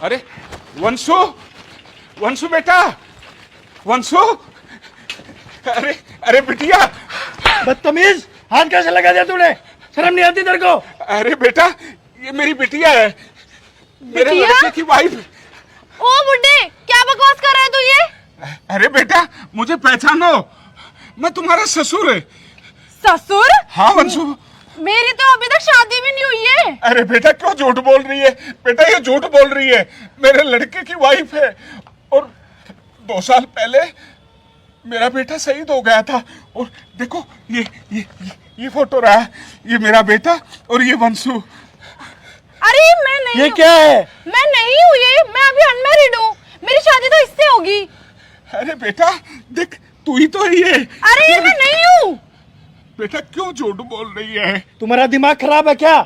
अरे वंशु, वंशु बेटा, वंशु, अरे अरे बिटिया। बदतमीज, हाथ कैसे लगा दिया तूने? शर्म नहीं आती तेरे को? अरे बेटा, ये मेरी बिटिया है, मेरे लड़के की वाइफ। ओ बुड्ढे, क्या बकवास कर रहा है तू ये? अरे बेटा, मुझे पहचानो, मैं तुम्हारा ससुर है। ससुर? हाँ वंशु। मेरी तो अभी तक शादी भी नहीं हुई है। अरे बेटा क्यों झूठ बोल रही है? बेटा ये झूठ बोल रही है, मेरे लड़के की वाइफ है। और 2 साल पहले मेरा बेटा शहीद हो गया था। और देखो ये फोटो रहा, ये मेरा बेटा और ये वंशु। अरे मैं नहीं। ये क्या है? मैं नहीं हूँ ये, मैं अभी अनमैरिड हूँ, मेरी शादी तो इससे होगी। अरे बेटा देख, तू ही तो है ये। अरे मैं नहीं हूँ। बेटा क्यों झूठ बोल रही है? तुम्हारा दिमाग खराब है क्या?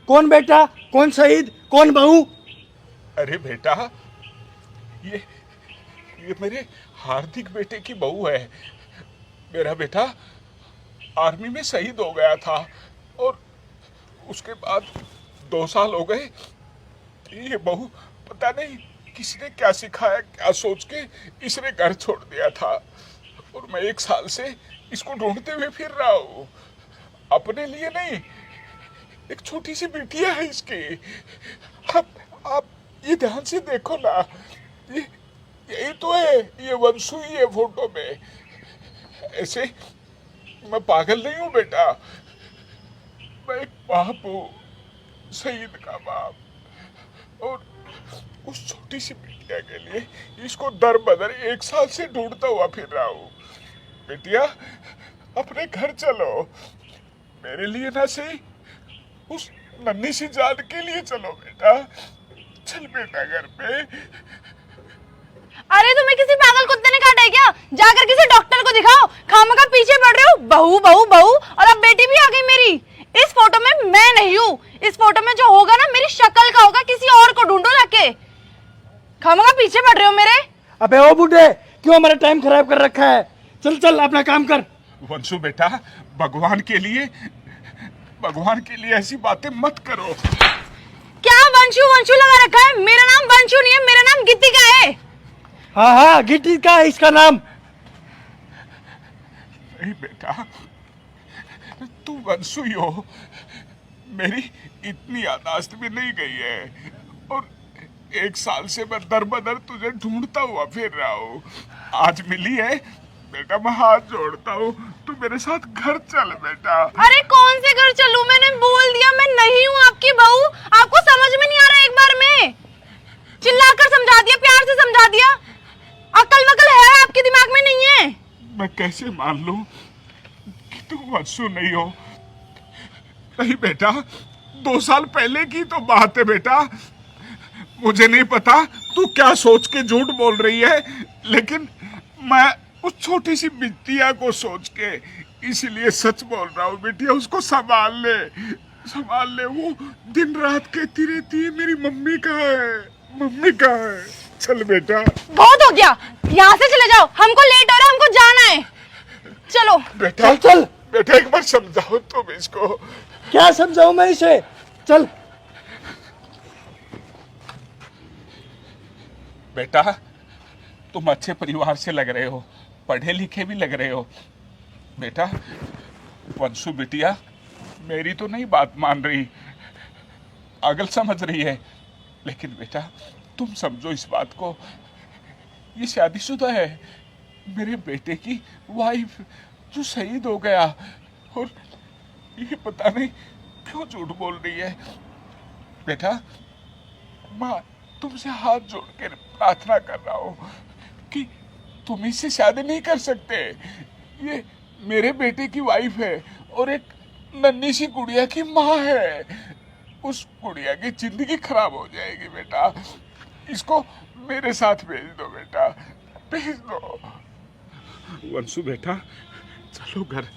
कौन बेटा, कौन शहीद, कौन बहू? अरे बेटा ये मेरे हार्दिक बेटे की बहू है। मेरा बेटा आर्मी में शहीद हो गया था और उसके बाद 2 साल हो गए। ये बहू पता नहीं किसने क्या सिखाया, क्या सोच के इसने घर छोड़ दिया था। और मैं 1 साल से इसको ढूंढते हुए फिर रहा हूँ, अपने लिए नहीं, एक छोटी सी बिटिया है इसकी। आप ये ध्यान से देखो ना, यही तो है, ये वंशु ही है फोटो में। ऐसे मैं पागल नहीं हूँ बेटा, मैं एक बाप हूँ, शहीद का बाप। और उस छोटी सी बिटिया के लिए इसको दर बदर 1 साल से ढूंढता हुआ फिर रहा हूँ। बेटिया अपने घर चलो, मेरे लिए ना सही, उस नन्ही सी जान के लिए चलो बेटा। चल बेटा घर पे। अरे तुम्हें किसी पागल कुत्ते ने काटा है क्या? जाकर किसी डॉक्टर को दिखाओ, खामखा पीछे पड़ रहे हो। बहू बहू बहू, और अब बेटी भी आ गई मेरी। इस फोटो में मैं नहीं हूँ, इस फोटो में जो होगा ना मेरी शक्ल का होगा, किसी और को ढूंढो जाके। खामखा पीछे पड़ रहे हो मेरे। अबे ओ बूढ़े, क्यों हमारा टाइम खराब कर रखा है? चल चल अपना काम कर। वंशु बेटा, भगवान के लिए ऐसी बातें मत करो। क्या वंशु वंशु लगा रखा है? मेरा नाम वंशु नहीं है, मेरा नाम गीतिका है। हाँ हाँ, गिट्टी का है इसका नाम। नहीं बेटा, तू वंशु ही हो, मेरी इतनी यादाश्त भी नहीं गई है। और 1 साल से मैं दर बदर तुझे ढूंढता हुआ फिर रहा हूँ, आज मिली है बेटा, मैं हाथ जोड़ता हूँ, तू मेरे साथ घर चल बेटा। अरे कौन से घर चलूं? मैंने बोल दिया मैं नहीं हूँ आपकी बहू। आपको समझ में नहीं आ रहा? एक बार में चिल्लाकर समझा दिया, प्यार से समझा दिया, अकल वकल है आपके दिमाग में नहीं है? मैं कैसे मान लूं कि तू वंशु नहीं हो? नहीं बेटा, 2 साल पहले की तो बात है बेटा, मुझे नहीं पता तू क्या सोच के झूठ बोल रही है, लेकिन मैं उस छोटी सी बिटिया को सोच के इसीलिए सच बोल रहा हूँ। बिटिया उसको संभाल ले, वो दिन रात कहती रहती है मेरी मम्मी कहाँ है, मम्मी कहाँ है। चल बेटा। बहुत हो गया, यहाँ से चले जाओ, हमको लेट हो रहा है, हमको जाना है। चलो बेटा। चल चल बेटा एक बार समझाओ तुम इसको। क्या समझाऊं मैं इसे? चल बेटा तुम अच्छे परिवार से लग रहे हो, पढ़े लिखे भी लग रहे हो। बेटा वंशु बिटिया मेरी तो नहीं बात मान रही, पागल समझ रही है, लेकिन बेटा तुम समझो इस बात को, ये शादीशुदा है, मेरे बेटे की वाइफ जो शहीद हो गया, और ये पता नहीं क्यों झूठ बोल रही है। बेटा माँ तुमसे हाथ जोड़ के प्रार्थना कर रहा हूँ कि तुम इससे शादी नहीं कर सकते। ये मेरे बेटे की वाइफ है और एक नन्ही सी गुड़िया की माँ है, उस गुड़िया की जिंदगी खराब हो जाएगी। बेटा इसको मेरे साथ भेज दो बेटा, भेज दो। वंशु बेटा चलो घर।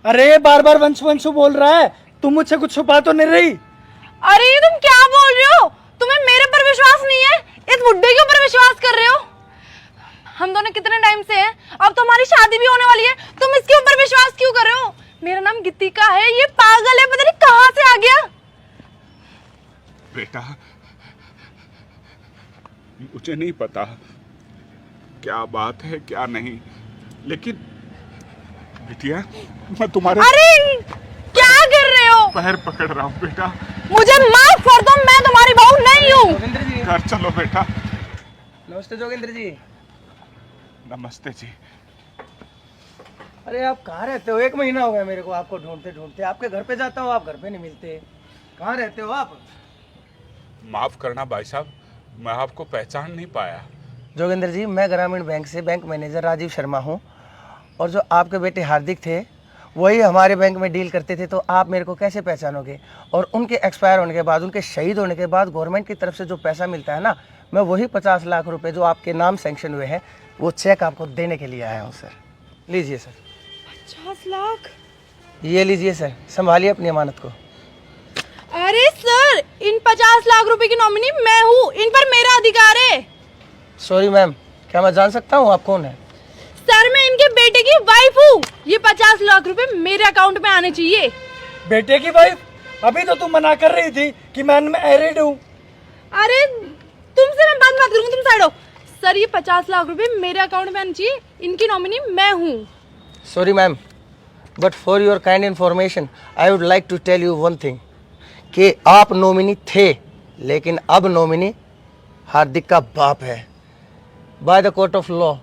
अरे बार बार वंशु वंशु बोल रहा है, तुम मुझसे कुछ छुपा तो नहीं रही? अरे ये तुम क्या बोल रहे हो? तुम्हें मेरे पर विश्वास नहीं है, इस बुड्ढे के ऊपर विश्वास कर रहे हो? हम दोनों कितने टाइम से हैं, अब तो हमारी शादी भी होने वाली है, तुम इसके ऊपर विश्वास क्यों कर रहे हो? मेरा नाम गीतिका है, ये पागल है, पता नहीं कहाँ से आ गया। बेटा मुझे नहीं पता क्या बात है क्या नहीं, लेकिन बिटिया मैं तुम्हारे अरे क्या कर रहे हो? पैर पकड़ रहा हूँ बेटा। मुझे माफ कर दो, मैं तुम्हारी बहू नहीं हूँ। जोगिंदर जी, घर चलो बेटा। नमस्ते जोगिंदर जी। नमस्ते जी। अरे आप कहाँ रहते हो? 1 महीना हो गया मेरे को आपको ढूंढते ढूंढते। आपके घर पे जाता हूँ, आप घर पे नहीं मिलते। कहाँ रहते हो आप? माफ करना भाई साहब, मैं आपको पहचान नहीं पाया। जोगिंदर जी, मैं ग्रामीण बैंक से बैंक मैनेजर राजीव शर्मा हूँ, और जो आपके बेटे हार्दिक थे वही हमारे बैंक में डील करते थे, तो आप मेरे को कैसे पहचानोगे? और उनके एक्सपायर होने के बाद, उनके शहीद होने के बाद गवर्नमेंट की तरफ से जो पैसा मिलता है ना, मैं वही 50 लाख रुपए जो आपके नाम सैंक्शन हुए हैं वो चेक आपको देने के लिए आया हूँ सर। लीजिए सर। 50 लाख? ये लीजिए सर, संभालिए अपनी अमानत को। अरे सर, इन 50 लाख रुपए की नॉमिनी मैं हूँ, इन पर मेरा अधिकार है। सॉरी मैम, क्या मैं जान सकता हूँ आप कौन है? सर, मैं इनके बेटे की वाइफ हूँ। ये 50 लाख रुपए मेरे अकाउंट में आने चाहिए। बेटे की वाइफ? अभी तो तुम मना कर रही थी कि मैं मैरिड हूँ। अरे तुमसे मैं बात करूंगी, तुम साइड हो। सर, ये 50 लाख रुपए मेरे अकाउंट में आने चाहिए, इनकी नॉमिनी मैं हूँ। Sorry ma'am, but for your kind information I would like to tell you one thing, कि आप नॉमिनी थे, लेकिन अब नॉमिनी हार्दिक का बाप है। By the court of law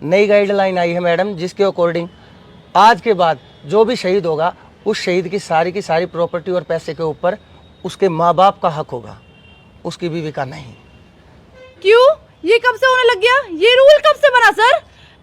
नई गाइडलाइन आई है मैडम, जिसके अकॉर्डिंग आज के बाद जो भी शहीद होगा उस शहीद की सारी प्रॉपर्टी और पैसे के ऊपर उसके माँ बाप का हक होगा, उसकी बीवी का नहीं। क्यों? ये कब से होने लग गया? ये रूल कब से बना सर?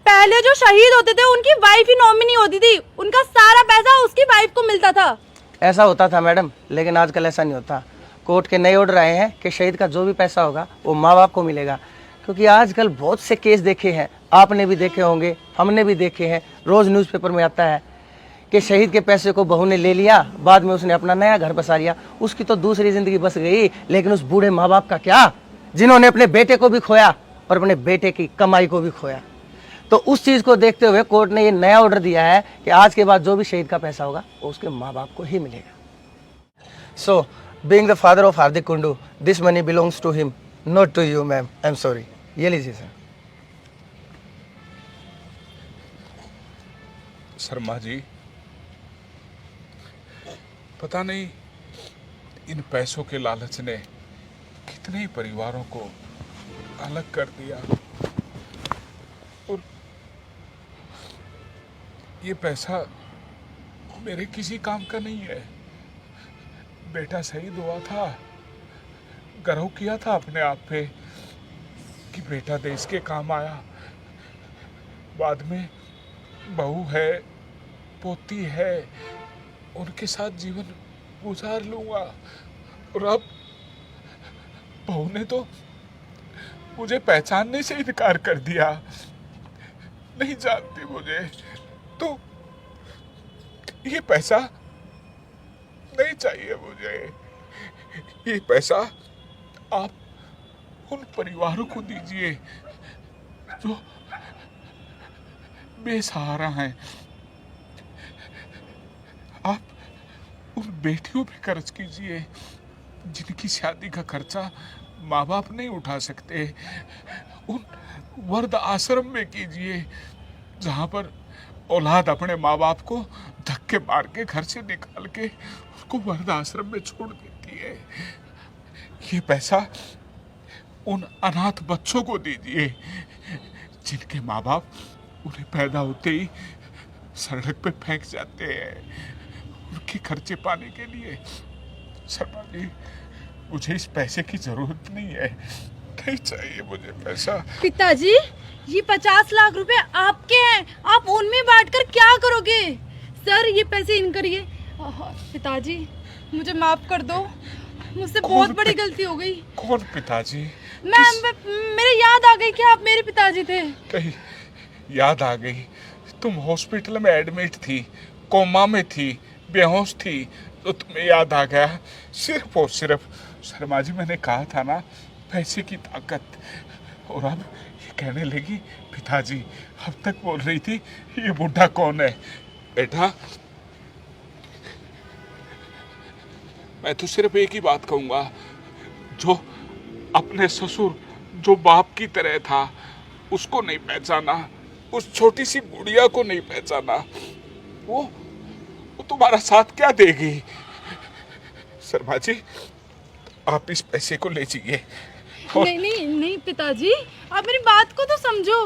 पहले जो शहीद होते थे उनकी वाइफ ही नॉमिनी होती थी, उनका सारा पैसा उसकी वाइफ को मिलता था। ऐसा होता था मैडम, लेकिन आजकल ऐसा नहीं होता। कोर्ट के नए ऑर्डर आए हैं कि शहीद का जो भी पैसा होगा वो माँ बाप को मिलेगा, क्योंकि आजकल बहुत से केस देखे हैं, आपने भी देखे होंगे, हमने भी देखे हैं, रोज़ न्यूज़पेपर में आता है कि शहीद के पैसे को बहू ने ले लिया, बाद में उसने अपना नया घर बसा लिया, उसकी तो दूसरी ज़िंदगी बस गई, लेकिन उस बूढ़े माँ बाप का क्या, जिन्होंने अपने बेटे को भी खोया और अपने बेटे की कमाई को भी खोया। तो उस चीज़ को देखते हुए कोर्ट ने ये नया ऑर्डर दिया है कि आज के बाद जो भी शहीद का पैसा होगा वो उसके माँ बाप को ही मिलेगा। So being the father of Hardik Kundu, this money belongs to him, not to you ma'am, I am sorry. ये लीजिए सर। शर्मा जी, पता नहीं इन पैसों के लालच ने कितने ही परिवारों को अलग कर दिया, और ये पैसा मेरे किसी काम का नहीं है। बेटा शहीद हुआ था, गर्व किया था अपने आप पे कि बेटा देश के काम आया, बाद में बहू है, पोती है, उनके साथ जीवन गुजार लूंगा, और अब बहू ने तो मुझे पहचानने से इनकार कर दिया, नहीं जानती मुझे, तो ये पैसा नहीं चाहिए मुझे। ये पैसा आप उन परिवारों को दीजिए जो बेसहारा हैं। आप उन बेटियों पे कर्ज कीजिए जिनकी शादी का खर्चा माँ बाप नहीं उठा सकते। उन वृद्ध आश्रम में कीजिए जहाँ पर औलाद अपने माँ बाप को धक्के मार के घर से निकाल के उसको वृद्ध आश्रम में छोड़ देती है। ये पैसा उन अनाथ बच्चों को दीजिए जिनके माँ बाप उन्हें पैदा होते ही सड़क पे फेंक जाते हैं उनके खर्चे पाने के लिए। शर्मा जी, मुझे इस पैसे की जरूरत नहीं है, नहीं चाहिए मुझे पैसा। पिताजी, ये 50 लाख रुपए आपके हैं, आप उनमें बांटकर क्या करोगे? सर, ये पैसे इन करिए। पिताजी, मुझे माफ कर दो, मुझसे बहुत बड़ी गलती हो गई। कौन पिताजी? मेरे याद आ गई कि आप मेरे पिताजी थे। कहीं याद आ गई? तुम हॉस्पिटल में एडमिट थी, कोमा में थी, बेहोश थी, तो तुम्हें याद आ गया सिर्फ और सिर्फ। शर्मा जी, मैंने कहा था ना, पैसे की ताकत। और अब ये कहने लगी पिताजी। अब तक बोल रही थी ये बुढ़ा कौन है। बेटा, मैं तो सिर्फ एक ही बात कहूंगा, जो अपने ससुर जो बाप की तरह था उसको नहीं पहचाना, उस छोटी सी गुड़िया को नहीं पहचाना, वो तुम्हारा साथ क्या देगी? शर्मा जी, आप इस पैसे को ले जाइए। नहीं नहीं नहीं पिताजी, आप मेरी बात को तो समझो।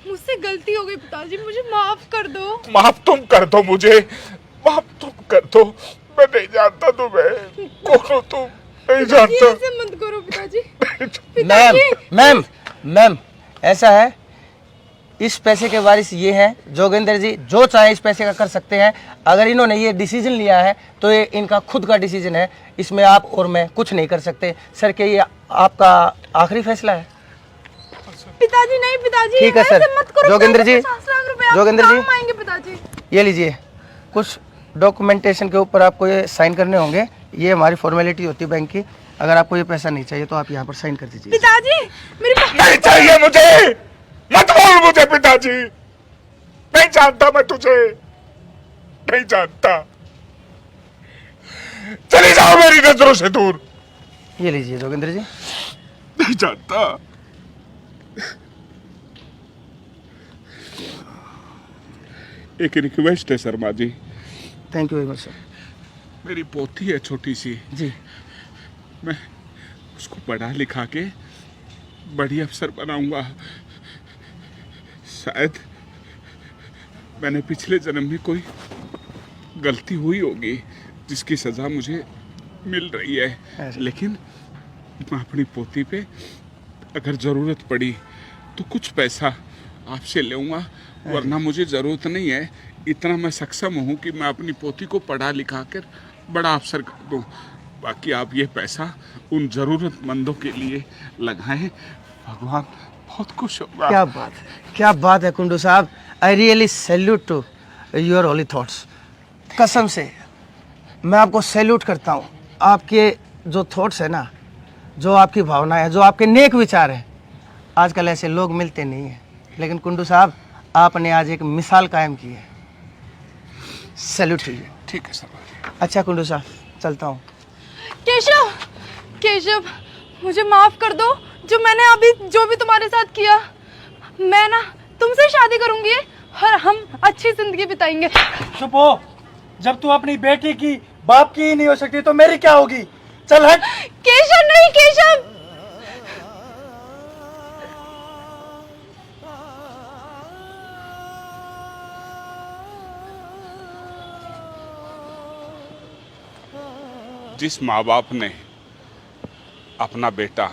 मुझसे गलती हो गई पिताजी, मुझे माफ कर दो। माफ तुम कर दो मुझे, माफ तुम कर दो। मैं नहीं जानता तुम्हें, कौन हो तुम? नहीं जानता। ऐसे मत करो पिताजी। मैम मैम मैम, ऐसा है, इस पैसे के वारिस ये हैं जोगेंद्र जी, जो चाहे इस पैसे का कर सकते हैं। अगर इन्होंने ये डिसीजन लिया है तो ये इनका खुद का डिसीजन है, इसमें आप और मैं कुछ नहीं कर सकते। सर, क्या ये आपका आखिरी फैसला है? पिताजी नहीं पिताजी, ठीक है सर। ऐसे मत करो। जोगेंद्र जी, 50 लाख रुपए आपके जोगेंद्र जी, काम आएंगे पिताजी। ये लीजिए, कुछ डॉक्यूमेंटेशन के ऊपर आपको ये साइन करने होंगे। ये हमारी फॉर्मेलिटी होती है बैंक की। अगर आपको ये पैसा नहीं चाहिए तो आप यहाँ पर साइन कर दीजिए। पिताजी मेरी नहीं चाहिए मुझे, मत बोल मुझे पिताजी। नहीं जानता मैं तुझे, नहीं जानता। चले जाओ मेरी नजरों से दूर। ये लीजिए जोगेंद्र जी। नहीं जानता। एक रिक्वेस्ट है Sharma ji. Thank you very much sir. मेरी पोती है छोटी सी, जी, मैं उसको पढ़ा लिखा के बड़ी अफसर बनाऊंगा। शायद मैंने पिछले जन्म में कोई गलती हुई होगी जिसकी सजा मुझे मिल रही है, लेकिन मैं अपनी पोती पे अगर ज़रूरत पड़ी तो कुछ पैसा आपसे लूँगा, वरना मुझे ज़रूरत नहीं है। इतना मैं सक्षम हूँ कि मैं अपनी पोती को पढ़ा लिखा कर बड़ा अफसर कर दूँ। बाकी आप ये पैसा उन ज़रूरतमंदों के लिए लगाएं, भगवान बहुत खुश होगा। क्या बात है, क्या बात है कुंडू साहब। I really salute to your holy thoughts. कसम से मैं आपको सैल्यूट करता हूँ। आपके जो थॉट्स है ना, जो आपकी भावना है, जो आपके नेक विचार हैं, आजकल ऐसे लोग मिलते नहीं हैं। लेकिन कुंडू साहब, आपने आज एक मिसाल कायम की है। सैल्यूट कीजिए। ठीक है सर। अच्छा कुंडू साहब, चलता हूँ। केशव, केशव मुझे माफ कर दो, जो मैंने अभी जो भी तुम्हारे साथ किया। मैं ना तुमसे शादी करूंगी और हम अच्छी जिंदगी बिताएंगे। चुप हो। जब तू अपनी बेटी की बाप की ही नहीं हो सकती तो मेरी क्या होगी? चल हट। केशव नहीं, केशव जिस माँ बाप ने अपना बेटा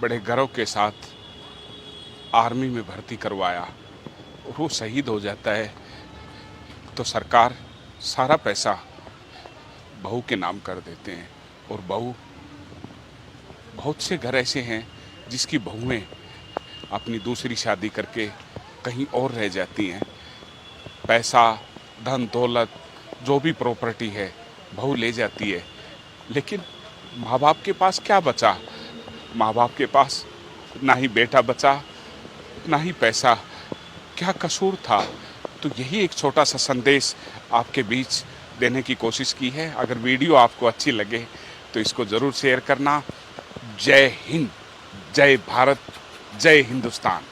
बड़े गर्व के साथ आर्मी में भर्ती करवाया और वो शहीद हो जाता है, तो सरकार सारा पैसा बहू के नाम कर देते हैं। और बहू, बहुत से घर ऐसे हैं जिसकी बहुएं अपनी दूसरी शादी करके कहीं और रह जाती हैं। पैसा, धन दौलत, जो भी प्रॉपर्टी है बहू ले जाती है, लेकिन माँ बाप के पास क्या बचा? माँ बाप के पास ना ही बेटा बचा, ना ही पैसा। क्या कसूर था? तो यही एक छोटा सा संदेश आपके बीच देने की कोशिश की है। अगर वीडियो आपको अच्छी लगे तो इसको ज़रूर शेयर करना। जय हिंद, जय भारत, जय हिंदुस्तान।